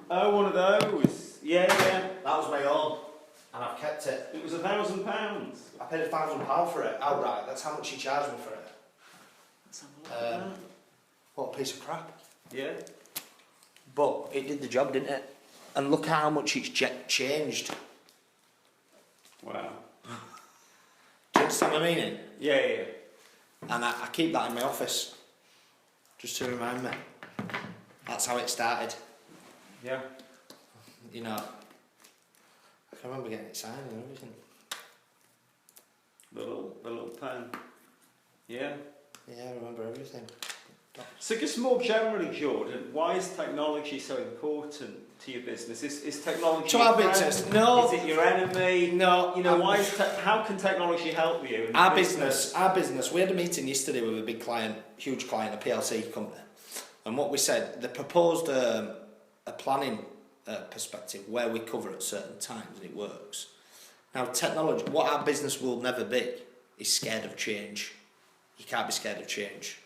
Oh, one of those. Yeah. That was my own, and I've kept it. It was £1,000. I paid £1,000 for it outright. That's how much he charged me for it. Let's have a look at that. What a piece of crap. Yeah. But it did the job, didn't it? And look how much it's changed. Wow. Do you understand my meaning? Yeah. And I keep that in my office, just to remind me. That's how it started. Yeah. You know, I can remember getting it signed and everything. The little pen. Yeah. Yeah, I remember everything. So just more generally, Jordan, why is technology so important to your business? Is technology To your our friend? business? No. Is it your enemy? No. You know, how can technology help you? Our business, we had a meeting yesterday with a big client, huge client, a PLC company. And what we said, they proposed a planning perspective where we cover at certain times and it works. Now technology, what our business will never be is scared of change. You can't be scared of change.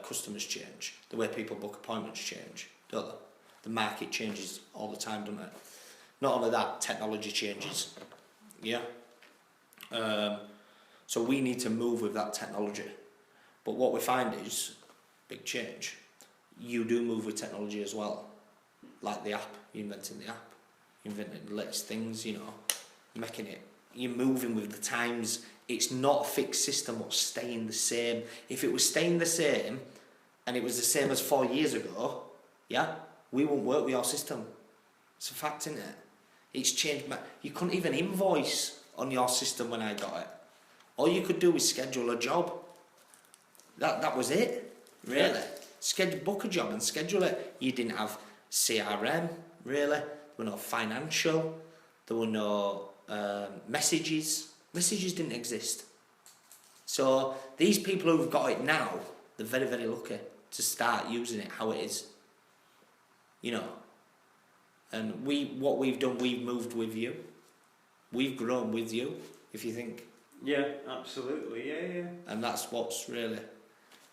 Customers change. The way people book appointments change, don't they? The market changes all the time, doesn't it? Not only that, technology changes. Yeah. So we need to move with that technology. But what we find is big change. You do move with technology as well. Like the app, you're inventing the app. You're inventing the latest things, you know, making it. You're moving with the times. It's not a fixed system what's staying the same. If it was staying the same and it was the same as 4 years ago, yeah, we wouldn't work with your system. It's a fact, isn't it? It's changed. You couldn't even invoice on your system when I got it. All you could do was schedule a job. That was it, really. Yeah. Book a job and schedule it. You didn't have CRM, really. There were no financial. There were no messages. Messages didn't exist. So these people who've got it now, they're very, very lucky to start using it how it is. You know. And what we've done, we've moved with you. We've grown with you, if you think. Yeah, absolutely. Yeah. And that's what's really,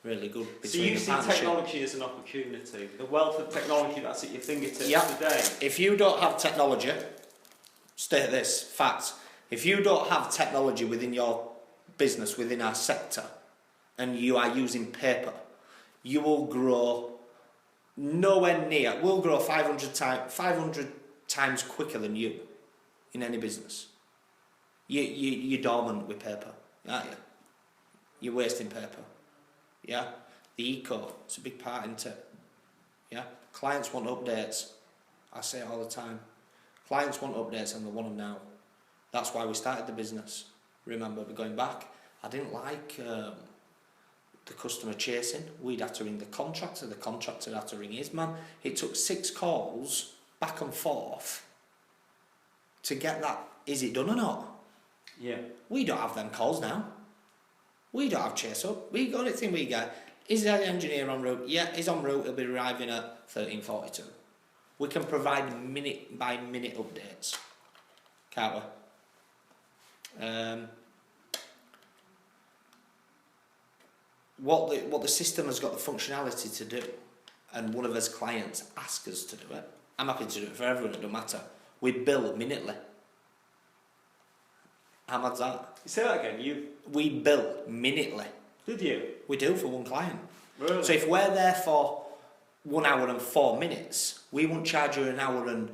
really good. So you see technology as an opportunity. The wealth of technology that's at your fingertips today. If you don't have technology, state this, fact. If you don't have technology within your business, within our sector, and you are using paper, you will grow nowhere near. We'll grow 500 times quicker than you in any business. You're dormant with paper, aren't you? You're wasting paper. Yeah? The eco, it's a big part, isn't it? Yeah? Clients want updates. I say it all the time. Clients want updates and they want them now. That's why we started the business. Remember, we're going back. I didn't like the customer chasing. We'd have to ring the contractor had to ring his man. It took 6 calls back and forth to get that, is it done or not? Yeah. We don't have them calls now. We don't have chase up. We got it thing we get. Is the engineer en route? Yeah, he's en route. He'll be arriving at 13:42. We can provide minute by minute updates. Can't we? What the system has got the functionality to do, and one of us clients ask us to do it. I'm happy to do it for everyone. It don't matter. We bill minutely. How mad's that? Say that again. We bill minutely. Did you? We do for one client. Really? So if we're there for 1 hour and 4 minutes, we won't charge you an hour and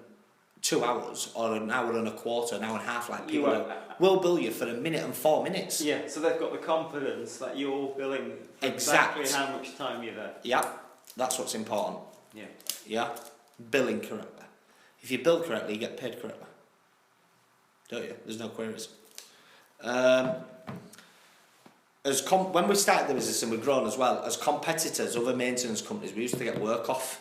2 hours or an hour and a quarter, an hour and a half like people do. We'll bill you for 1 minute and 4 minutes. Yeah, so they've got the confidence that you're billing for exactly how much time you're there. Yeah, that's what's important. Yeah. Yeah, billing correctly. If you bill correctly, you get paid correctly. Don't you? There's no queries. When we started the business and we've grown as well, as competitors, other maintenance companies, we used to get work off.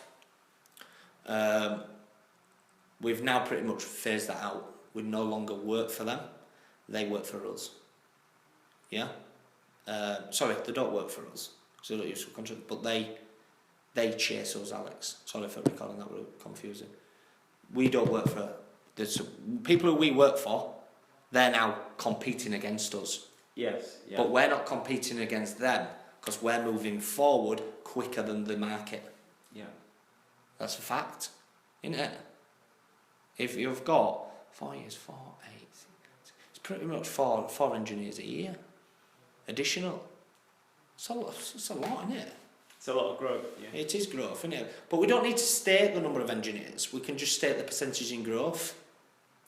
We've now pretty much phased that out. We no longer work for them. They work for us. Yeah? Sorry, they don't work for us. So they don't use subcontract, but they chase us, Alex. Sorry for recalling that word confusing. We don't work for the people who we work for. They're now competing against us. Yes. Yeah. But we're not competing against them because we're moving forward quicker than the market. Yeah. That's a fact. isn't it? If you've got 4 years, 4, 8, it's pretty much four engineers a year. Additional. It's a lot, isn't it? It's a lot of growth, yeah. It is growth, isn't it? But we don't need to state the number of engineers. We can just state the percentage in growth.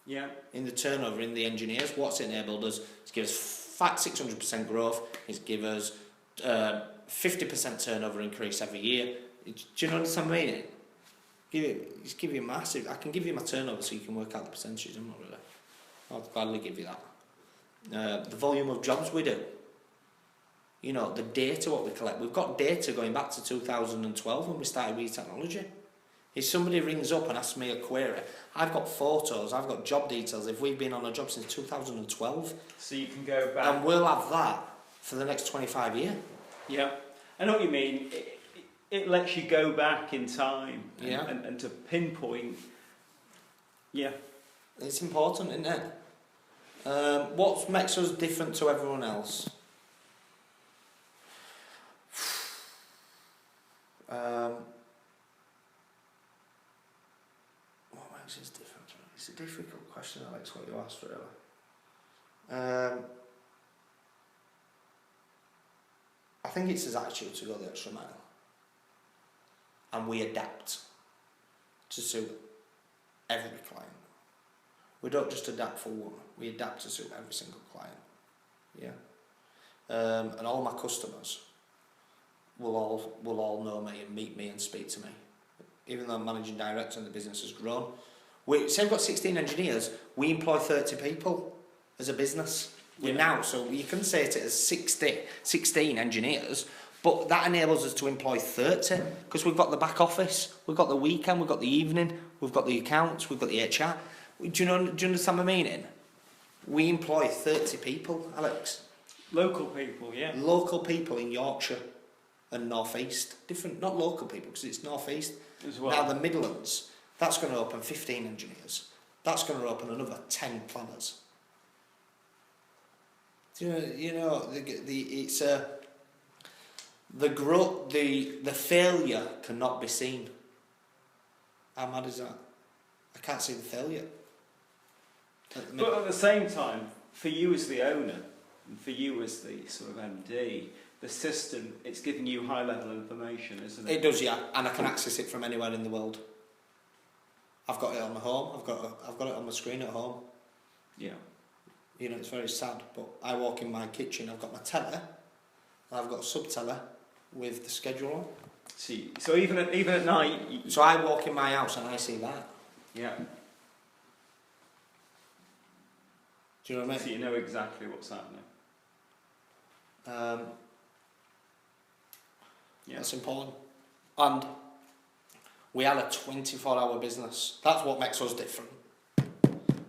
Yeah. In the turnover in the engineers. What's it enabled us? It's give us 600% growth. It's give us 50% turnover increase every year. Do you know what I mean? Just give you massive. I can give you my turnover so you can work out the percentages. I'm not really. I'll gladly give you that. The volume of jobs we do. You know, the data what we collect. We've got data going back to 2012 when we started with technology. If somebody rings up and asks me a query, I've got photos, I've got job details if we've been on a job since 2012. So you can go back. And we'll have that for the next 25 years. Yeah. I know what you mean. It lets you go back in time and, Yeah. and to pinpoint. Yeah. It's important, isn't it? What makes us different to everyone else? What makes us different? It's a difficult question, Alex, what you asked, really. I think it's his attitude to go the extra mile. And we adapt to suit every client. We don't just adapt for one, we adapt to suit every single client. Yeah. And all my customers will all know me and meet me and speak to me. Even though I'm managing director and the business has grown. Say we've got 16 engineers, we employ 30 people as a business. We're now, so you can say it as 16 engineers, but that enables us to employ 30 because we've got the back office, we've got the weekend, we've got the evening, we've got the accounts, we've got the HR. Do you understand my meaning? We employ 30 people, Alex. Local people, yeah. Local people in Yorkshire and North East. Different, not local people because it's North East. As well. Now the Midlands, that's going to open 15 engineers. That's going to open another 10 planners. It's the failure cannot be seen. How mad is that? I can't see the failure. But at the same time, for you as the owner, and for you as the sort of MD, the system, it's giving you high level information, isn't it? It does, yeah, and I can access it from anywhere in the world. I've got it on my home. I've got it on my screen at home. Yeah. You know, it's very sad, but I walk in my kitchen, I've got my teller, and I've got a sub-teller with the schedule on. See, so even at night... So I walk in my house and I see that. Yeah. Do you know what I mean? So you know exactly what's happening. Yeah. That's important. And we are a 24-hour business. That's what makes us different.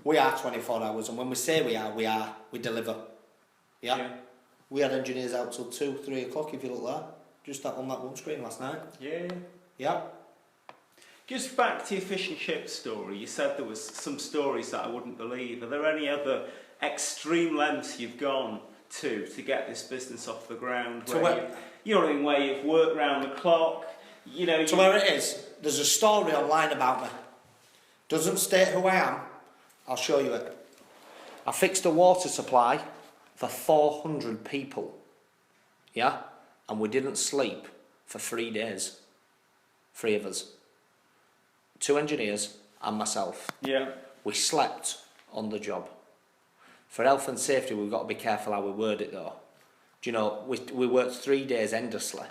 We are 24 hours, and when we say we deliver. Yeah? We had engineers out till 2, 3 o'clock, if you look there. Just that on that one screen last night. Yeah. Yeah. Just back to your fish and chips story, you said there was some stories that I wouldn't believe. Are there any other extreme lengths you've gone to get this business off the ground? Where you've worked round the clock, you know... So where it is, there's a story online about me. Doesn't state who I am. I'll show you it. I fixed a water supply for 400 people. Yeah? And we didn't sleep for 3 days. 3 of us. 2 engineers and myself. Yeah. We slept on the job. For health and safety, we've got to be careful how we word it though. Do you know, we worked 3 days endlessly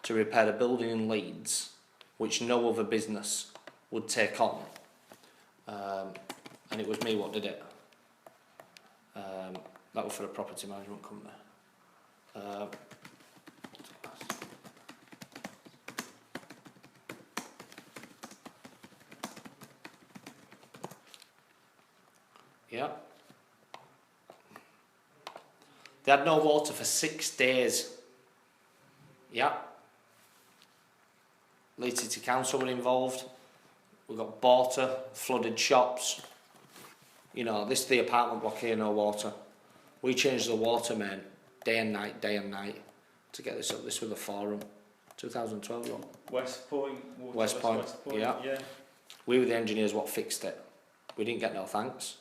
to repair a building in Leeds, which no other business would take on. And it was me what did it. That was for a property management company. Yeah. They had no water for 6 days. Yeah. Leeds City Council were involved. We got water, flooded shops. You know, this is the apartment block here, no water. We changed the water main day and night to get this up. This was the forum, 2012. West Point. West Point, yeah. We were the engineers what fixed it. We didn't get no thanks.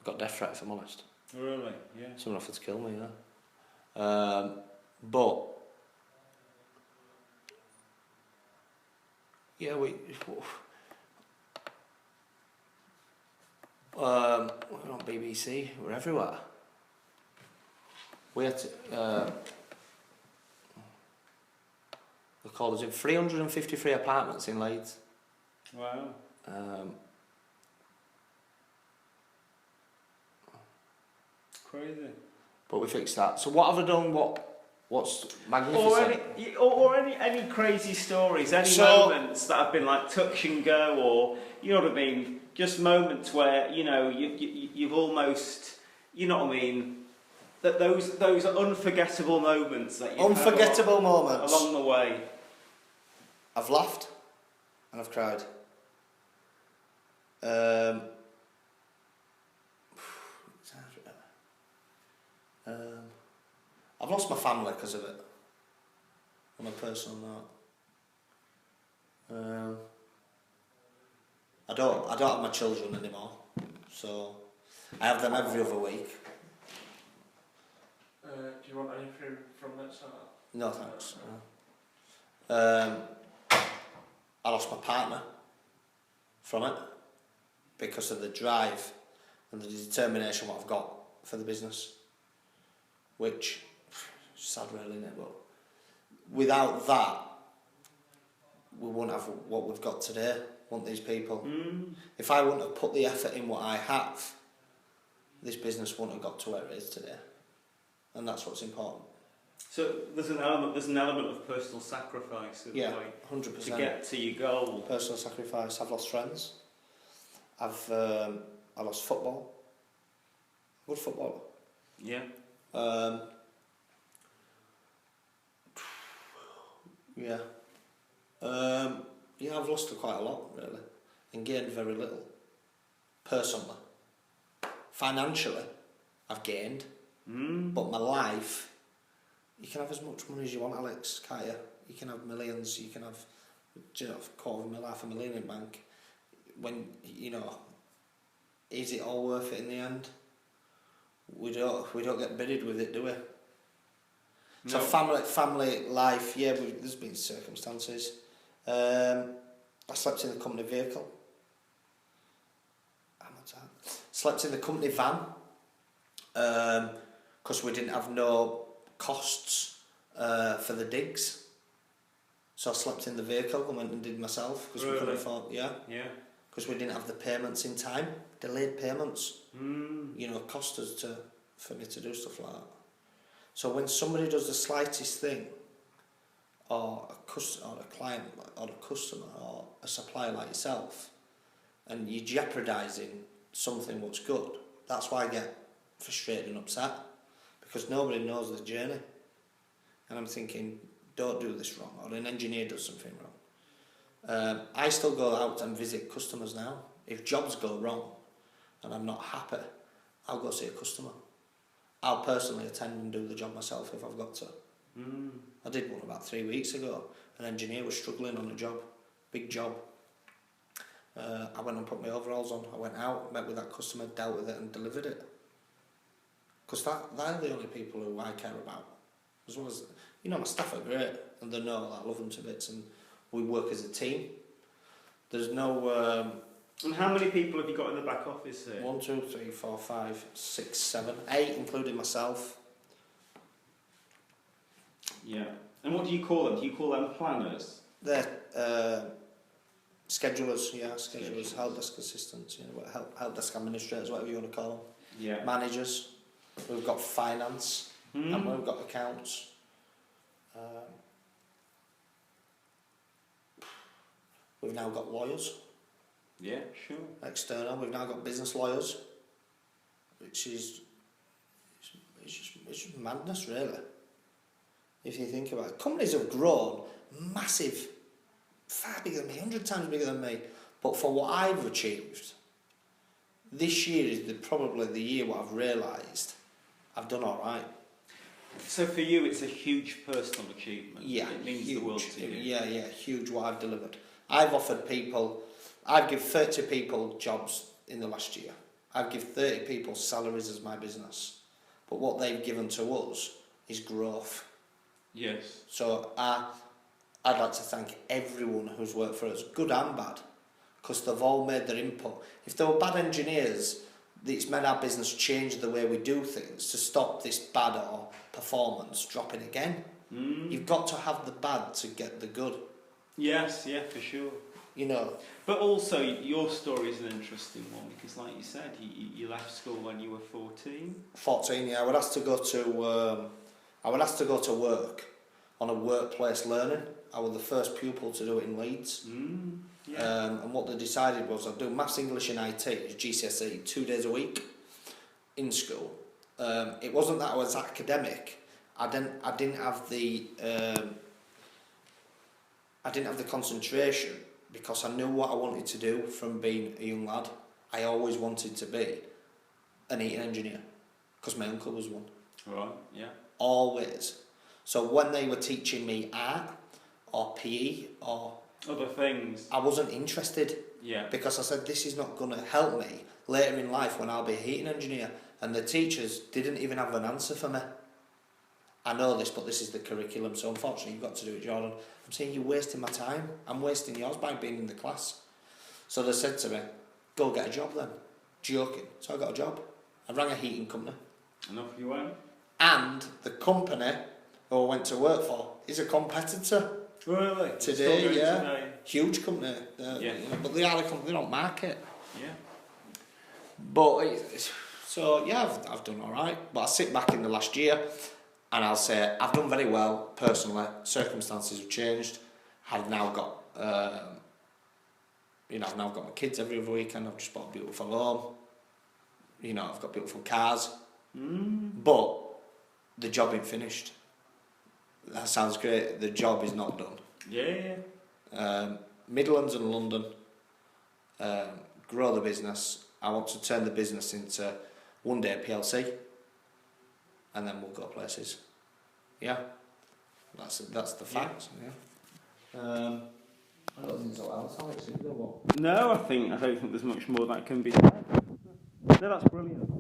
Got death threat, if I'm honest. Really? Yeah. Someone offered to kill me, yeah. But yeah, we're on BBC. We're everywhere. We had to. They called us in 353 apartments in Leeds. Wow. Crazy. But we fixed that. So what have I done? What's magnificent? Or any crazy stories, any moments that have been like touch and go, or you know what I mean, just moments where you've almost, you know what I mean, that those unforgettable moments that you've had moments along the way. I've laughed and I've cried. I've lost my family because of it. On a personal note. I don't have my children anymore, so I have them every other week. Do you want anything from that side? No thanks. I lost my partner from it because of the drive and the determination what I've got for the business, which sad really, isn't it? But without that, we wouldn't have what we've got today. Want these people? If I wouldn't have put the effort in what I have, this business wouldn't have got to where it is today, and that's what's important. So there's an element of personal sacrifice. Yeah, 100%. To get to your goal. Personal sacrifice. I've lost friends. I lost football. Good footballer. Yeah. Yeah. Yeah, I've lost quite a lot, really, and gained very little. Personally. Financially, I've gained, but my life, you can have as much money as you want, Alex, can't you? You can have millions, you can have, a $250,000 in bank. When, is it all worth it in the end? We don't get bidded with it, do we? So family life, yeah, there's been circumstances. I slept in the company vehicle. How much that? Slept in the company van. Because we didn't have no costs for the digs. So I slept in the vehicle and went and did myself because we couldn't afford, yeah. Because we didn't have the payments in time, delayed payments. Cost us for me to do stuff like that. So when somebody does the slightest thing, or a client, or a customer, or a supplier like yourself, and you're jeopardising something what's good, that's why I get frustrated and upset, because nobody knows the journey. And I'm thinking, don't do this wrong, or an engineer does something wrong. I still go out and visit customers now. If jobs go wrong and I'm not happy, I'll go see a customer. I'll personally attend and do the job myself if I've got to. I did one about 3 weeks ago. An engineer was struggling on a job, big job. I went and put my overalls on. I went out, met with that customer, dealt with it and delivered it. Because they're the only people who I care about. As well as, my staff are great and they know I love them to bits and we work as a team. There's no... and how many people have you got in the back office here? 1, 2, 3, 4, 5, 6, 7, 8, including myself. Yeah. And what do you call them? Do you call them planners? They're schedulers, schedulers, help desk assistants, help desk administrators, whatever you want to call them. Yeah. Managers. We've got finance, and we've got accounts. We've now got lawyers. Yeah, sure. External. We've now got business lawyers, which is it's just madness, really. If you think about it, companies have grown massive, far bigger than me, 100 times bigger than me. But for what I've achieved, this year is probably the year what I've realised I've done all right. So for you, it's a huge personal achievement. Yeah, It means huge. the world to you. Yeah, huge what I've delivered. I've offered people, I've given 30 people jobs in the last year. I've given 30 people salaries as my business. But what they've given to us is growth. Yes. So I'd like to thank everyone who's worked for us, good and bad, because they've all made their input. If they were bad engineers, it's made our business change the way we do things to stop this bad or performance dropping again. You've got to have the bad to get the good. Yes, yeah, for sure. You know. But also, your story is an interesting one because, like you said, you left school when you were 14. 14, yeah. I was asked to go to work on a workplace learning. I was the first pupil to do it in Leeds. Yeah. And what they decided was I'd do Maths, English and IT, GCSE, 2 days a week in school. It wasn't that I was academic. I didn't have the concentration because I knew what I wanted to do from being a young lad. I always wanted to be an heating engineer because my uncle was one. Right. Yeah. Always. So when they were teaching me art or PE or other things, I wasn't interested. Yeah. Because I said this is not going to help me later in life when I'll be a heating engineer. And the teachers didn't even have an answer for me. I know this, but this is the curriculum, so unfortunately you've got to do it, Jordan. I'm saying you're wasting my time. I'm wasting yours by being in the class. So they said to me, go get a job then. Joking. So I got a job. I rang a heating company. And off you went. And the company who I went to work for is a competitor. Really? Today, yeah. Today. Huge company. Yeah. You know, but they are a company, they don't market. Yeah. But, so yeah, I've done alright. But I sit back in the last year and I'll say I've done very well personally. Circumstances have changed. I've now got, I've now got my kids every other weekend. I've just bought a beautiful home. You know, I've got beautiful cars. But the job ain't finished. That sounds great. The job is not done. Yeah. Midlands and London. Grow the business. I want to turn the business into one day PLC, and then we'll go places. Yeah, that's the facts. Yeah. I don't think so else, Alex. No, I don't think there's much more that can be said. No, that's brilliant.